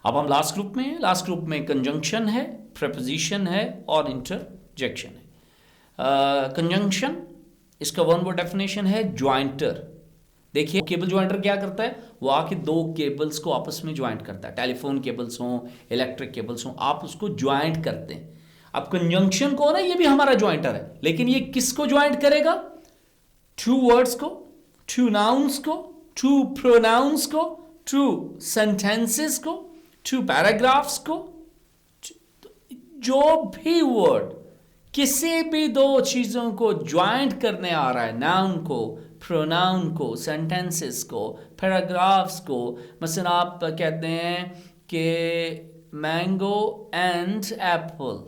अब हम last group में हैं। लास्ट ग्रुप में कंजंक्शन है, प्रेपोजिशन है और इंटरजेक्शन है। कंजंक्शन, इसका वन वर्ड डेफिनेशन है ज्वाइंटर। देखिए केबल ज्वाइंटर क्या करता है, वो आके दो केबल्स को आपस में ज्वाइंट करता है। टेलीफोन केबल्स हों, इलेक्ट्रिक केबल्स हों, आप उसको ज्वाइंट करते हैं। अब कंजंक्शन को ना, ये भी हमारा ज्वाइंटर है, लेकिन ये किसको ज्वाइंट करेगा? टू वर्ड्स को, टू नाउन्स को, टू प्रोनाउंस को, टू सेंटेंसेस को, टू पैराग्राफ्स को। जो भी वर्ड किसी भी दो चीजों को ज्वाइंट करने आ रहा है, नाउन को, प्रोनाउन को, सेंटेंसेस को, पैराग्राफ्स को। मसलन आप कहते हैं कि मैंगो एंड एप्पल,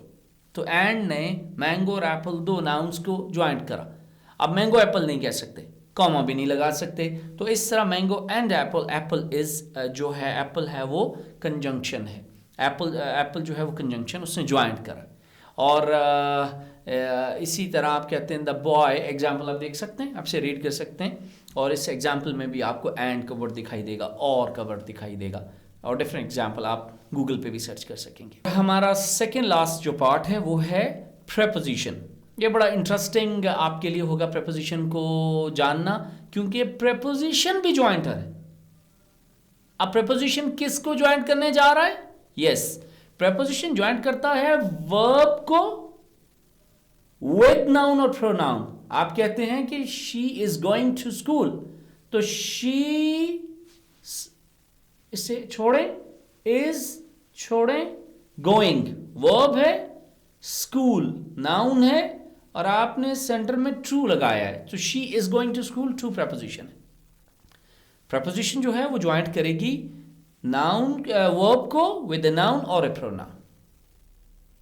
तो एंड ने मैंगो और एप्पल दो नाउन्स को ज्वाइंट करा। अब मैंगो एप्पल नहीं कह सकते, कॉमा भी नहीं लगा सकते, तो इस तरह mango and Apple, Apple is जो है, एप्पल है वो कंजंक्शन है। एप्पल जो है वो कंजंक्शन, उसने ज्वाइंट करा। और इसी तरह आप कहते हैं द बॉय, एग्जाम्पल आप देख सकते हैं, आपसे रीड कर सकते हैं, और इस एग्जाम्पल में भी आपको एंड का वर्ड दिखाई देगा, और का वर्ड दिखाई देगा, और डिफरेंट एग्जाम्पल आप गूगल पे भी सर्च कर सकेंगे। हमारा सेकेंड लास्ट जो पार्ट है वो है प्रेपोजिशन। ये बड़ा इंटरेस्टिंग आपके लिए होगा प्रेपोजिशन को जानना, क्योंकि प्रेपोजिशन भी ज्वाइंटर है। अब प्रेपोजिशन किसको ज्वाइंट करने जा रहा है? यस, प्रेपोजिशन ज्वाइंट करता है वर्ब को विद नाउन और प्रोनाउन। आप कहते हैं कि she is going to school, तो शी, इसे छोड़ें, इज छोड़ें, गोइंग वर्ब है, स्कूल नाउन है, और आपने सेंटर में ट्रू लगाया है, तो she is going to school, to preposition है। प्रेपोजिशन जो है वो ज्वाइंट करेगी नाउन, वर्ब को विद अ नाउन और ए प्रोनाउन।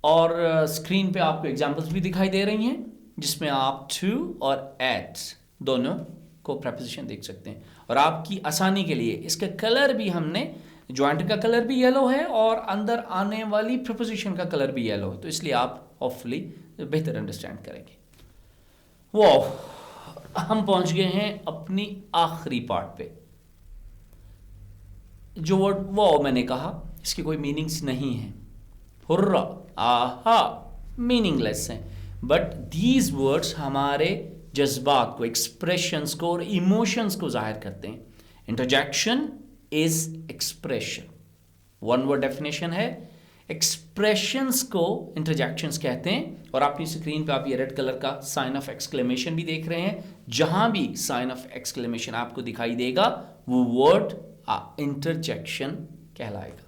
और स्क्रीन पे आपको एग्जांपल्स भी दिखाई दे रही हैं, जिसमें आप टू और एट दोनों को प्रेपोजिशन देख सकते हैं। और आपकी आसानी के लिए इसका कलर भी हमने, ज्वाइंट का कलर भी येलो है और अंदर आने वाली प्रेपोजिशन का कलर भी येलो है, तो इसलिए आप होपफुली बेहतर अंडरस्टैंड करेंगे। वो हम पहुंच गए हैं अपनी आखिरी पार्ट पे। जो वर्ड वो मैंने कहा, इसकी कोई मीनिंग्स नहीं है। हुर्रा, आहा, मीनिंगलेस हैं, बट दीज वर्ड्स हमारे जज्बात को, एक्सप्रेशंस को और इमोशंस को जाहिर करते हैं। Interjection is expression, one word definition है। एक्सप्रेशंस को इंटरजेक्शंस कहते हैं। और आपकी स्क्रीन पे आप ये रेड कलर का साइन ऑफ एक्सक्लेमेशन भी देख रहे हैं। जहां भी साइन ऑफ एक्सक्लेमेशन आपको दिखाई देगा, वो वर्ड इंटरजेक्शन कहलाएगा।